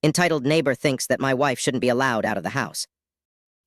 entitled Neighbor thinks that my wife shouldn't be allowed out of the house.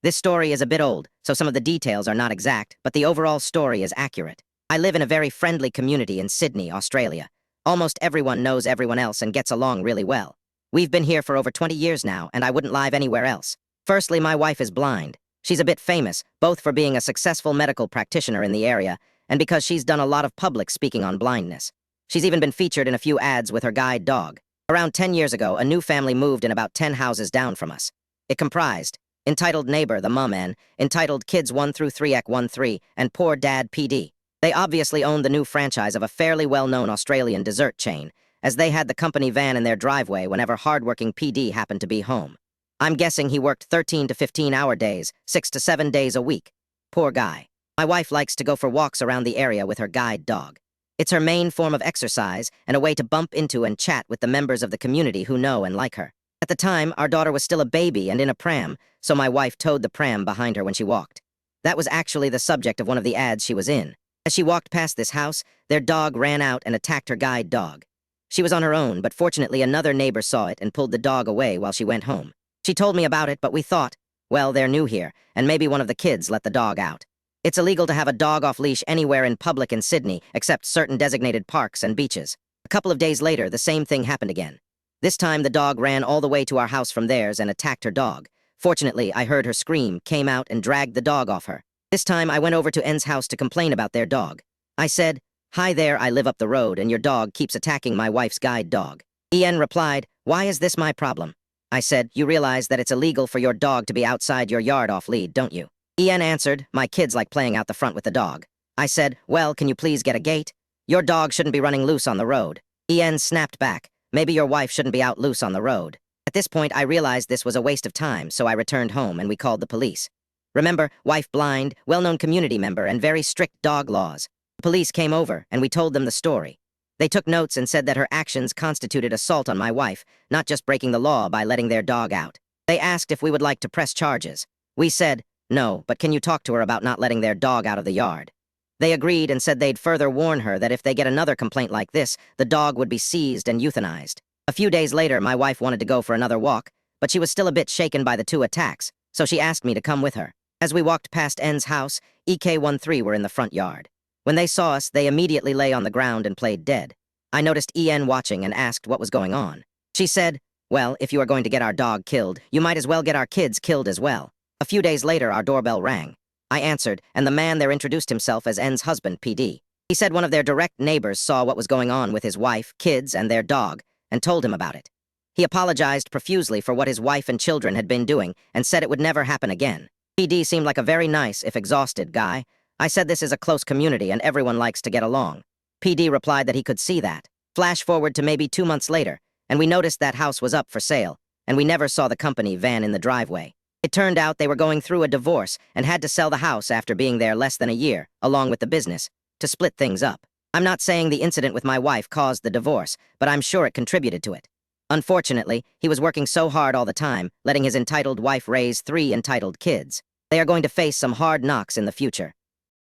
This story is a bit old, so some of the details are not exact, but the overall story is accurate. I live in a very friendly community in Sydney, Australia. Almost everyone knows everyone else and gets along really well. We've been here for over 20 years now, and I wouldn't live anywhere else. Firstly, my wife is blind. She's a bit famous, both for being a successful medical practitioner in the area and because she's done a lot of public speaking on blindness. She's even been featured in a few ads with her guide dog. Around 10 years ago, a new family moved in about 10 houses down from us. It comprised entitled Neighbor, the mum, and entitled Kids 1 through 3 Ec 13, and Poor Dad PD. They obviously owned the new franchise of a fairly well-known Australian dessert chain, as they had the company van in their driveway whenever hardworking PD happened to be home. I'm guessing he worked 13 to 15-hour days, 6 to 7 days a week. Poor guy. My wife likes to go for walks around the area with her guide dog. It's her main form of exercise and a way to bump into and chat with the members of the community who know and like her. At the time, our daughter was still a baby and in a pram, so my wife towed the pram behind her when she walked. That was actually the subject of one of the ads she was in. As she walked past this house, their dog ran out and attacked her guide dog. She was on her own, but fortunately another neighbor saw it and pulled the dog away while she went home. She told me about it, but we thought, well, they're new here, and maybe one of the kids let the dog out. It's illegal to have a dog off-leash anywhere in public in Sydney, except certain designated parks and beaches. A couple of days later, the same thing happened again. This time, the dog ran all the way to our house from theirs and attacked her dog. Fortunately, I heard her scream, came out, and dragged the dog off her. This time, I went over to N's house to complain about their dog. I said, "Hi there, I live up the road, and your dog keeps attacking my wife's guide dog." En replied, "Why is this my problem?" I said, "You realize that it's illegal for your dog to be outside your yard off-lead, don't you?" En answered, "My kids like playing out the front with the dog." I said, "Well, can you please get a gate? Your dog shouldn't be running loose on the road." En snapped back, "Maybe your wife shouldn't be out loose on the road." At this point, I realized this was a waste of time, so I returned home and we called the police. Remember, wife blind, well-known community member, and very strict dog laws. The police came over, and we told them the story. They took notes and said that her actions constituted assault on my wife, not just breaking the law by letting their dog out. They asked if we would like to press charges. We said, "No, but can you talk to her about not letting their dog out of the yard?" They agreed and said they'd further warn her that if they get another complaint like this, the dog would be seized and euthanized. A few days later, my wife wanted to go for another walk, but she was still a bit shaken by the two attacks, so she asked me to come with her. As we walked past N's house, EK13 were in the front yard. When they saw us, they immediately lay on the ground and played dead. I noticed En watching and asked what was going on. She said, "Well, if you are going to get our dog killed, you might as well get our kids killed as well." A few days later, our doorbell rang. I answered, and the man there introduced himself as N's husband, PD. He said one of their direct neighbors saw what was going on with his wife, kids, and their dog, and told him about it. He apologized profusely for what his wife and children had been doing and said it would never happen again. PD seemed like a very nice, if exhausted, guy. I said this is a close community and everyone likes to get along. PD replied that he could see that. Flash forward to maybe 2 months later, and we noticed that house was up for sale, and we never saw the company van in the driveway. It turned out they were going through a divorce and had to sell the house after being there less than a year, along with the business, to split things up. I'm not saying the incident with my wife caused the divorce, but I'm sure it contributed to it. Unfortunately, he was working so hard all the time, letting his entitled wife raise 3 entitled kids. They are going to face some hard knocks in the future.